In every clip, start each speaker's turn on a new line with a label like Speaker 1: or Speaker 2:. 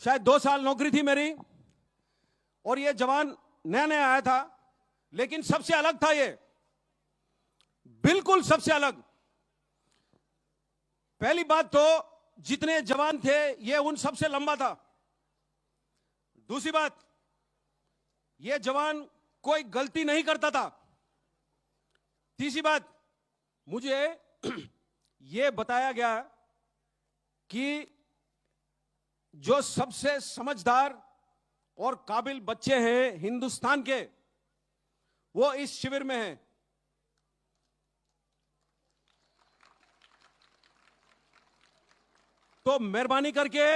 Speaker 1: शायद 2 साल नौकरी थी मेरी, और ये जवान नया नया आया था, लेकिन सबसे अलग था ये, बिल्कुल सबसे अलग। पहली बात तो जितने जवान थे ये उन सबसे लंबा था। दूसरी बात, ये जवान कोई गलती नहीं करता था। तीसरी बात, मुझे ये बताया गया कि जो सबसे समझदार और काबिल बच्चे हैं हिंदुस्तान के, वो इस शिविर में हैं। तो मेहरबानी करके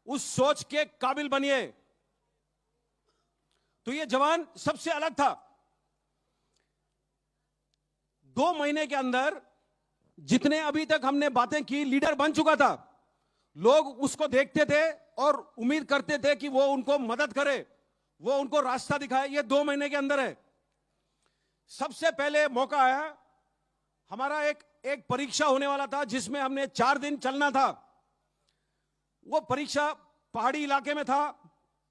Speaker 1: उस सोच के काबिल बनिए। तो ये जवान सबसे अलग था। 2 महीने के अंदर जितने अभी तक हमने बातें की, लीडर बन चुका था। लोग उसको देखते थे और उम्मीद करते थे कि वो उनको मदद करे, वो उनको रास्ता दिखाए। ये 2 महीने के अंदर है। सबसे पहले मौका आया, हमारा एक परीक्षा होने वाला था जिसमें हमने 4 दिन चलना था। वो परीक्षा पहाड़ी इलाके में था,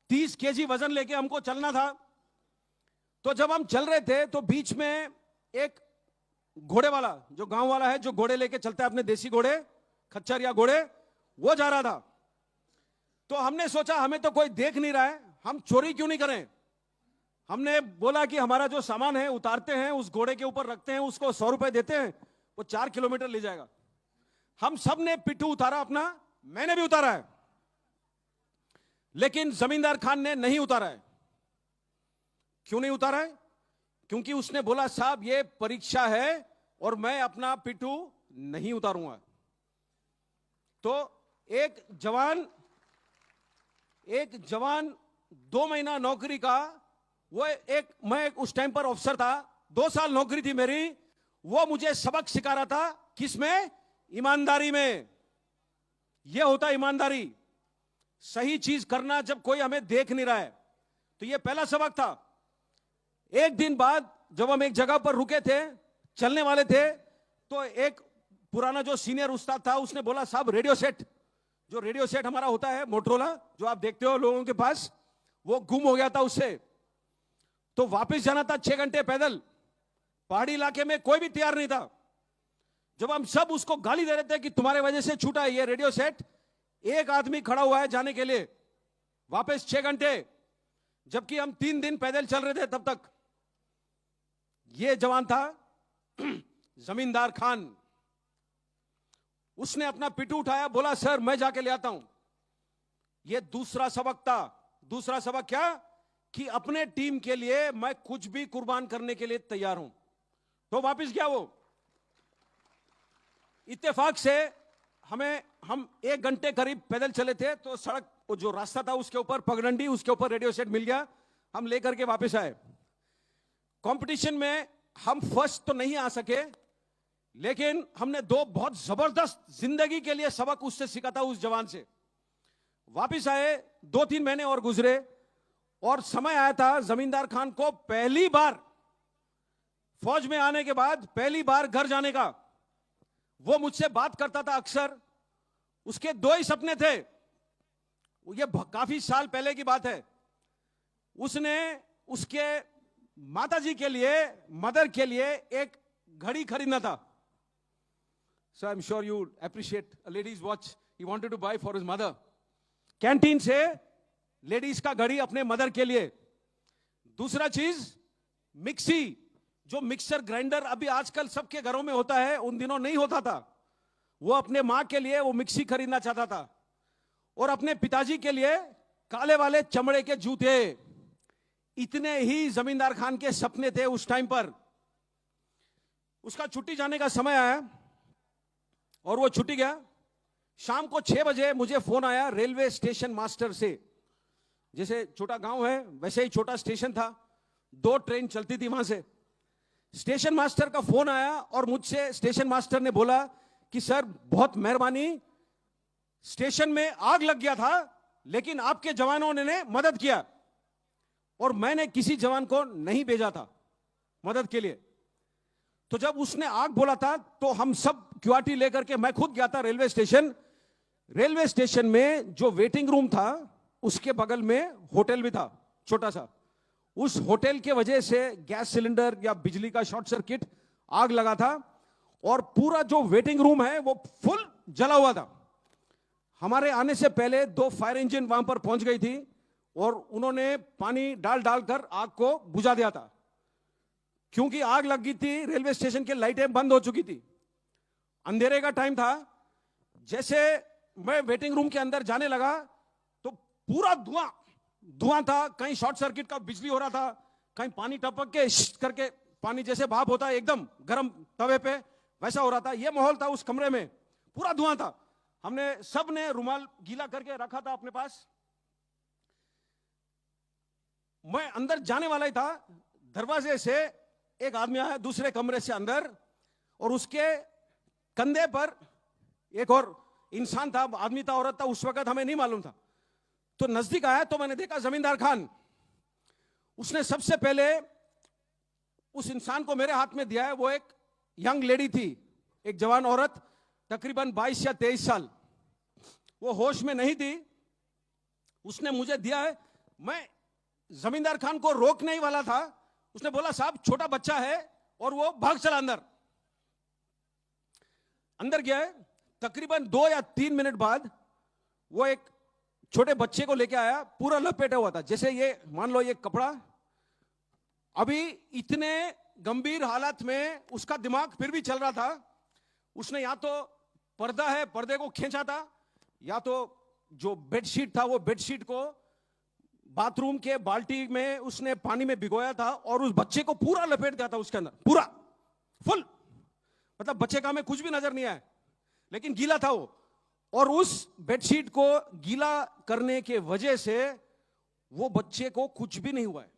Speaker 1: 30 केजी वजन लेके हमको चलना था। तो जब हम चल रहे थे तो बीच में एक घोड़े वाला, जो गांव वाला है, जो घोड़े लेके चलता है अपने देसी घोड़े, खच्चर या घोड़े, वो जा रहा था। तो हमने सोचा हमें तो कोई देख नहीं रहा है, हम चोरी क्यों नहीं करें। हमने बोला कि हमारा जो सामान है उतारते हैं, उस घोड़े के ऊपर रखते हैं, उसको 100 रुपए देते हैं, वो 4 किलोमीटर ले जाएगा। हम सब ने पिट्ठू उतारा अपना, मैंने भी उतारा है, लेकिन जमींदार खान ने नहीं उतारा है। क्यों नहीं उतारा है? क्योंकि उसने बोला साहब ये परीक्षा है और मैं अपना पिट्ठू नहीं उतारूंगा। तो एक जवान 2 महीना नौकरी का, मैं उस टाइम पर अफसर था, 2 साल नौकरी थी मेरी, वो मुझे सबक सिखा रहा था। किसमें? ईमानदारी में। यह होता ईमानदारी, सही चीज करना जब कोई हमें देख नहीं रहा है। तो यह पहला सबक था। एक दिन बाद जब हम एक जगह पर रुके थे, चलने वाले थे, तो एक पुराना जो सीनियर उस्ताद था उसने बोला साहब रेडियो सेट, जो रेडियो सेट हमारा होता है मोटरोला, जो आप देखते हो लोगों के पास, वो गुम हो गया था उससे। तो वापस जाना था 6 घंटे पैदल, पहाड़ी इलाके में कोई भी तैयार नहीं था। जब हम सब उसको गाली दे रहे थे कि तुम्हारे वजह से छूटा है ये रेडियो सेट, एक आदमी खड़ा हुआ है जाने के लिए वापस 6 घंटे, जबकि हम 3 दिन पैदल चल रहे थे तब तक। ये जवान था जमींदार खान। उसने अपना पिट्ठू उठाया, बोला सर मैं जाके ले आता हूं। यह दूसरा सबक था। दूसरा सबक क्या? कि अपने टीम के लिए मैं कुछ भी कुर्बान करने के लिए तैयार हूं। तो वापस गया वो। इत्तेफाक से हम 1 घंटे करीब पैदल चले थे, तो सड़क, वो जो रास्ता था उसके ऊपर पगडंडी, उसके ऊपर रेडियो सेट मिल गया, हम लेकर के वापस आए। कंपटीशन में हम फर्स्ट तो नहीं आ सके, लेकिन हमने 2 बहुत जबरदस्त जिंदगी के लिए सबक उससे सीखा था, उस जवान से। वापस आए, 2-3 महीने और गुजरे, और समय आया था जमींदार खान को पहली बार फौज में आने के बाद पहली बार घर जाने का। वो मुझसे बात करता था अक्सर। उसके 2 ही सपने थे। ये काफी साल पहले की बात है। उसने उसके माताजी के लिए, मदर के लिए एक घड़ी खरीदना था। So I'm sure you appreciate a lady's watch he wanted to buy for his mother. Canteen से लेडीज का घड़ी अपने मदर के लिए। दूसरा चीज मिक्सी, जो मिक्सर ग्राइंडर अभी आजकल सबके घरों में होता है, उन दिनों नहीं होता था। वो अपने मां के लिए वो मिक्सी खरीदना चाहता था। और अपने पिताजी के लिए काले वाले चमड़े के जूते। इतने ही जमींदार खान के सपने थे उस टाइम पर। उसका छुट्टी जाने का समय आया और वो छुट्टी गया। शाम को 6 बजे मुझे फोन आया रेलवे स्टेशन मास्टर से। जैसे छोटा गांव है वैसे ही छोटा स्टेशन था, 2 ट्रेन चलती थी वहां से। स्टेशन मास्टर का फोन आया और मुझसे स्टेशन मास्टर ने बोला कि सर बहुत मेहरबानी, स्टेशन में आग लग गया था लेकिन आपके जवानों ने मदद किया और मैंने किसी जवान को नहीं भेजा था मदद के लिए। तो जब उसने आग बोला था तो हम सब क्यूआरटी लेकर के, मैं खुद गया था रेलवे स्टेशन। रेलवे स्टेशन में जो वेटिंग रूम था उसके बगल में होटल भी था छोटा सा। उस होटल के वजह से गैस सिलेंडर या बिजली का शॉर्ट सर्किट आग लगा था और पूरा जो वेटिंग रूम है वो फुल जला हुआ था। हमारे आने से पहले 2 फायर इंजन वहां पर पहुंच गई थी और उन्होंने पानी डालकर आग को बुझा दिया था। क्योंकि आग लग गई थी, रेलवे स्टेशन की लाइटें बंद हो चुकी थी, अंधेरे का टाइम था। जैसे मैं वेटिंग रूम के अंदर जाने लगा तो पूरा धुआं था। कहीं शॉर्ट सर्किट का बिजली हो रहा था, कहीं पानी टपक के करके पानी जैसे भाप होता है एकदम गर्म तवे पे, वैसा हो रहा था। यह माहौल था उस कमरे में, पूरा धुआं था। हमने सब ने रुमाल गीला करके रखा था अपने पास। मैं अंदर जाने वाला ही था, दरवाजे से एक आदमी आया दूसरे कमरे से अंदर और उसके कंधे पर एक और इंसान था, आदमी था औरत था, उस वक्त हमें नहीं मालूम था। तो नजदीक आया तो मैंने देखा जमींदार खान। उसने सबसे पहले उस इंसान को मेरे हाथ में दिया है। वो एक यंग लेडी थी, एक जवान औरत, तकरीबन 22 या 23 साल। वो होश में नहीं थी। उसने मुझे दिया है। मैं जमींदार खान को रोकने ही वाला था, उसने बोला साहब छोटा बच्चा है, और वो भाग चला अंदर गया है। तकरीबन 2 या 3 मिनट बाद वो एक छोटे बच्चे को लेके आया, पूरा लपेटा हुआ था। जैसे ये मान लो ये कपड़ा, अभी इतने गंभीर हालत में उसका दिमाग फिर भी चल रहा था। उसने या तो पर्दा है, पर्दे को खींचा था, या तो जो बेडशीट था वो बेडशीट को बाथरूम के बाल्टी में उसने पानी में भिगोया था और उस बच्चे को पूरा लपेट दिया था उसके अंदर, पूरा फुल। मतलब बच्चे का हमें कुछ भी नजर नहीं आया, लेकिन गीला था वो। और उस बेडशीट को गीला करने के वजह से वो बच्चे को कुछ भी नहीं हुआ है,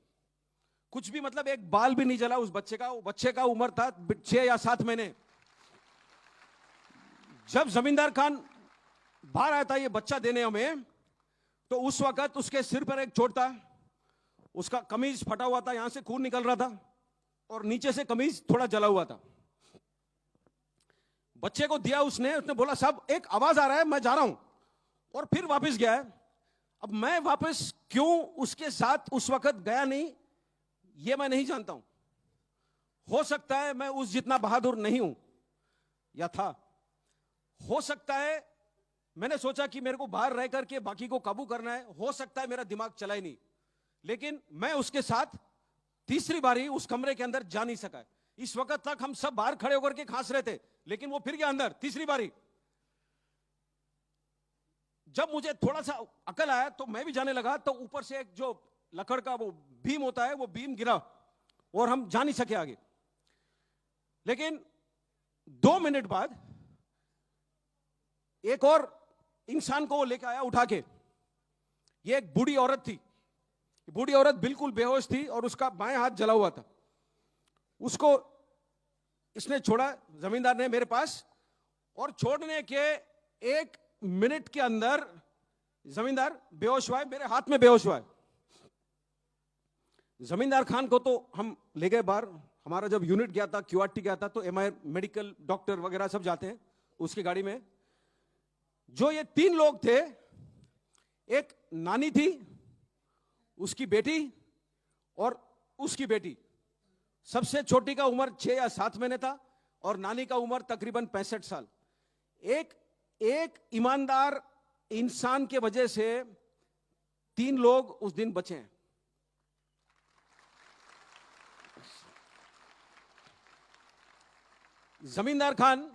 Speaker 1: कुछ भी, मतलब एक बाल भी नहीं जला उस बच्चे का। वो बच्चे का उम्र था 6 या 7 महीने। जब जमींदार खान बाहर आया था ये बच्चा देने हमें, तो उस वक्त उसके सिर पर एक चोट था, उसका कमीज फटा हुआ था, यहां से खून निकल रहा था और नीचे से कमीज थोड़ा जला हुआ था। बच्चे को दिया उसने बोला साहब एक आवाज आ रहा है, मैं जा रहा हूं, और फिर वापस गया है। अब मैं वापस क्यों उसके साथ उस वक्त गया नहीं, ये मैं नहीं जानता हूं। हो सकता है मैं उस जितना बहादुर नहीं हूं, या था। हो सकता है मैंने सोचा कि मेरे को बाहर रह करके बाकी को काबू करना है, हो सकता है मेरा दिमाग चला ही नहीं। लेकिन मैं उसके साथ तीसरी बारी उस कमरे के अंदर जा नहीं सका। इस वक्त तक हम सब बाहर खड़े होकर के खांस रहे थे, लेकिन वो फिर गया अंदर तीसरी बारी। जब मुझे थोड़ा सा अकल आया तो मैं भी जाने लगा, तो ऊपर से एक जो लकड़ का वो बीम होता है, वो बीम गिरा और हम जा नहीं सके आगे। लेकिन 2 मिनट बाद एक और इंसान को वो लेकर आया उठा के। ये एक बूढ़ी औरत थी, बूढ़ी औरत बिल्कुल बेहोश थी और उसका बाएं हाथ जला हुआ था। उसको इसने छोड़ा, जमींदार ने मेरे पास, और छोड़ने के 1 मिनट के अंदर जमींदार बेहोश हुआ है, मेरे हाथ में बेहोश हुआ है। जमींदार खान को तो हम ले गए बाहर। हमारा जब यूनिट गया था, क्यूआरटी गया था, तो एमआई मेडिकल डॉक्टर वगैरह सब जाते हैं उसकी गाड़ी में। जो ये 3 लोग थे, एक नानी थी, उसकी बेटी और उसकी बेटी। सबसे छोटी का उम्र 6 या 7 महीने था और नानी का उम्र तकरीबन 65 साल। एक ईमानदार इंसान के वजह से 3 लोग उस दिन बचे हैं। जमींदार खान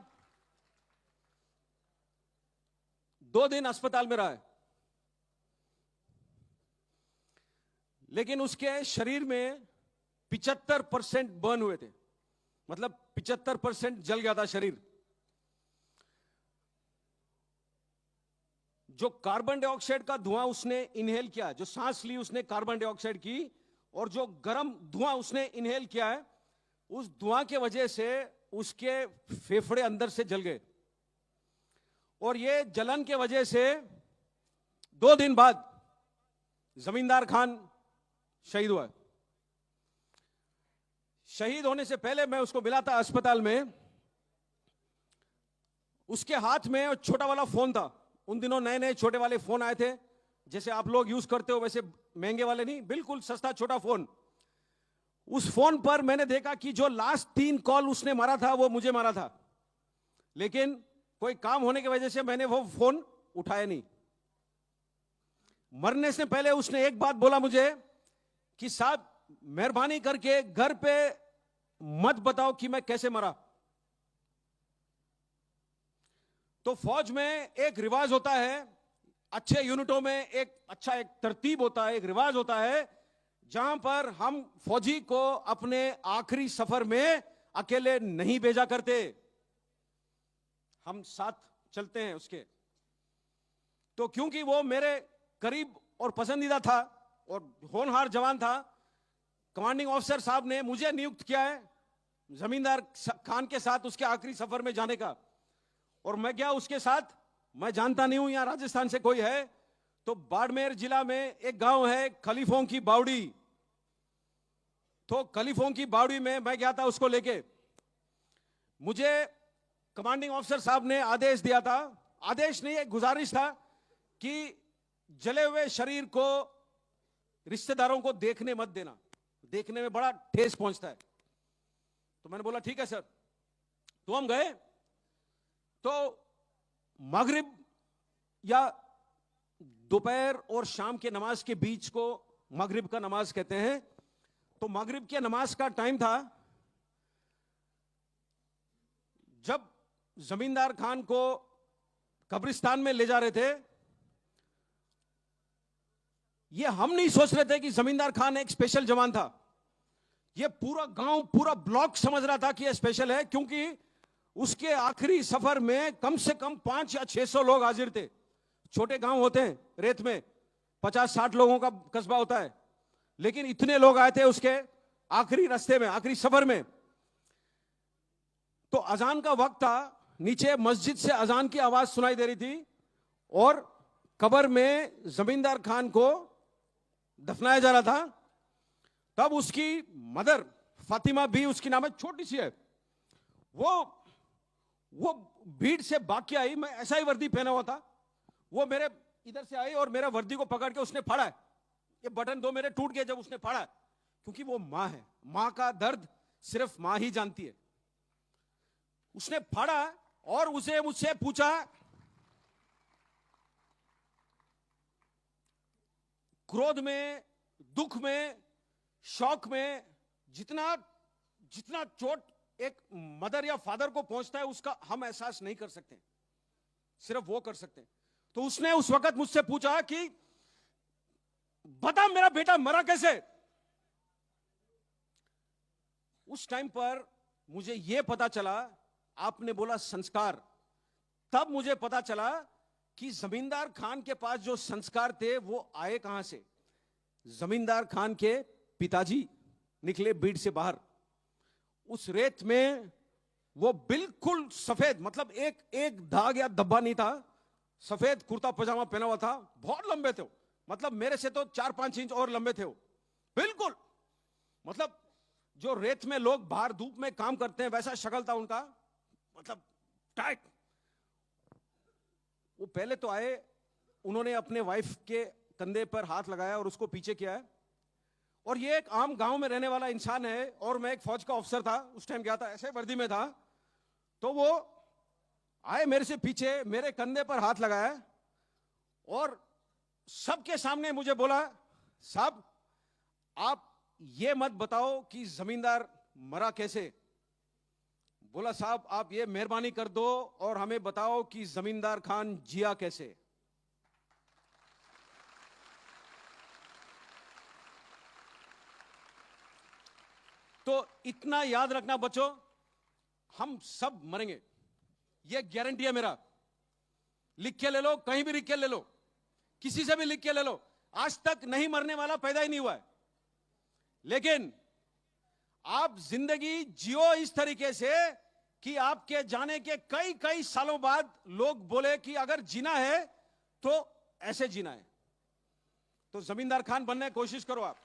Speaker 1: 2 दिन अस्पताल में रहा है, लेकिन उसके शरीर में 75% बर्न हुए थे, मतलब 75% जल गया था शरीर। जो कार्बन डाइऑक्साइड का धुआं उसने इनहेल किया, जो सांस ली उसने कार्बन डाइऑक्साइड की, और जो गर्म धुआं उसने इनहेल किया है, उस धुआं के वजह से उसके फेफड़े अंदर से जल गए। और ये जलन के वजह से 2 दिन बाद जमींदार खान शहीद हुआ। शहीद होने से पहले मैं उसको मिला था अस्पताल में। उसके हाथ में छोटा वाला फोन था, उन दिनों नए नए छोटे वाले फोन आए थे, जैसे आप लोग यूज करते हो वैसे महंगे वाले नहीं, बिल्कुल सस्ता छोटा फोन। उस फोन पर मैंने देखा कि जो लास्ट 3 कॉल उसने मारा था वो मुझे मारा था, लेकिन कोई काम होने की वजह से मैंने वो फोन उठाया नहीं। मरने से पहले उसने एक बात बोला मुझे कि साहब मेहरबानी करके घर पे मत बताओ कि मैं कैसे मरा। तो फौज में एक रिवाज होता है, अच्छे यूनिटों में एक तरतीब होता है, एक रिवाज होता है, जहां पर हम फौजी को अपने आखिरी सफर में अकेले नहीं भेजा करते, हम साथ चलते हैं उसके। तो क्योंकि वो मेरे करीब और पसंदीदा था और होनहार जवान था, कमांडिंग ऑफिसर साहब ने मुझे नियुक्त किया है जमींदार खान के साथ उसके आखिरी सफर में जाने का। और मैं गया उसके साथ, मैं जानता नहीं हूं यहां राजस्थान से कोई है, तो बाड़मेर जिला में एक गांव है खलीफों की बावड़ी, तो खलीफों की बावड़ी में मैं गया था उसको लेके। मुझे कमांडिंग ऑफिसर साहब ने आदेश दिया था, आदेश नहीं एक गुजारिश था कि जले हुए शरीर को रिश्तेदारों को देखने मत देना, देखने में बड़ा ठेस पहुंचता है। तो मैंने बोला ठीक है सर। तो हम गए, तो मगरिब या दोपहर और शाम के नमाज के बीच को मगरिब का नमाज कहते हैं। तो मगरिब के नमाज का टाइम था। जब जमींदार खान को कब्रिस्तान में ले जा रहे थे, ये हम नहीं सोच रहे थे कि जमींदार खान एक स्पेशल जवान था। ये पूरा गांव, पूरा ब्लॉक समझ रहा था कि ये स्पेशल है, क्योंकि उसके आखिरी सफर में कम से कम 500 या 600 लोग हाजिर थे। छोटे गांव होते हैं रेत में, 50-60 लोगों का कस्बा होता है, लेकिन इतने लोग आए थे उसके आखिरी रास्ते में, आखिरी सफर में। तो अजान का वक्त था, नीचे मस्जिद से अजान की आवाज सुनाई दे रही थी और कब्र में जमींदार खान को दफनाया जा रहा था। तब उसकी मदर फातिमा भी उसकी नाम है, छोटी सी है, वो भीड़ से भाग के आई। मैं ऐसा ही वर्दी पहना हुआ था, वो मेरे इधर से आई और मेरा वर्दी को पकड़ के उसने फाड़ा है। ये बटन दो मेरे टूट गए जब उसने फाड़ा, क्योंकि वो मां है, मां का दर्द सिर्फ मां ही जानती है। उसने फाड़ा और उसे मुझसे पूछा, क्रोध में, दुख में, शौक में, जितना जितना चोट एक मदर या फादर को पहुंचता है उसका हम एहसास नहीं कर सकते, सिर्फ वो कर सकते हैं। तो उसने उस वक्त मुझसे पूछा कि बता मेरा बेटा मरा कैसे। उस टाइम पर मुझे यह पता चला, आपने बोला संस्कार, तब मुझे पता चला कि जमींदार खान के पास जो संस्कार थे वो आए कहां से। जमींदार खान के पिताजी निकले बीड़ से बाहर, उस रेत में वो बिल्कुल सफेद, मतलब एक दाग या धब्बा नहीं था, सफेद कुर्ता पजामा पहना हुआ था, बहुत लंबे थे वो, मतलब मेरे से तो 4-5 इंच और लंबे थे वो, बिल्कुल। मतलब जो रेत में लोग बाहर धूप में काम करते हैं वैसा शक्ल था उनका, मतलब टाइट। वो पहले तो आए, उन्होंने अपने वाइफ के कंधे पर हाथ लगाया और उसको पीछे किया है। और ये एक आम गांव में रहने वाला इंसान है और मैं एक फौज का ऑफिसर था, उस टाइम गया था, ऐसे वर्दी में था। तो वो आए मेरे से पीछे, मेरे कंधे पर हाथ लगाया और सबके सामने मुझे बोला, साहब आप ये मत बताओ कि जमींदार मरा कैसे। बोला साहब आप ये मेहरबानी कर दो और हमें बताओ कि जमींदार खान जिया कैसे। तो इतना याद रखना बच्चों, हम सब मरेंगे, ये गारंटी है मेरा। लिख के ले लो, कहीं भी लिख के ले लो, किसी से भी लिख के ले लो। आज तक नहीं मरने वाला पैदा ही नहीं हुआ है, लेकिन आप जिंदगी जियो इस तरीके से कि आपके जाने के कई कई सालों बाद लोग बोले कि अगर जीना है तो ऐसे जीना है। तो जमींदार खान बनने की कोशिश करो आप।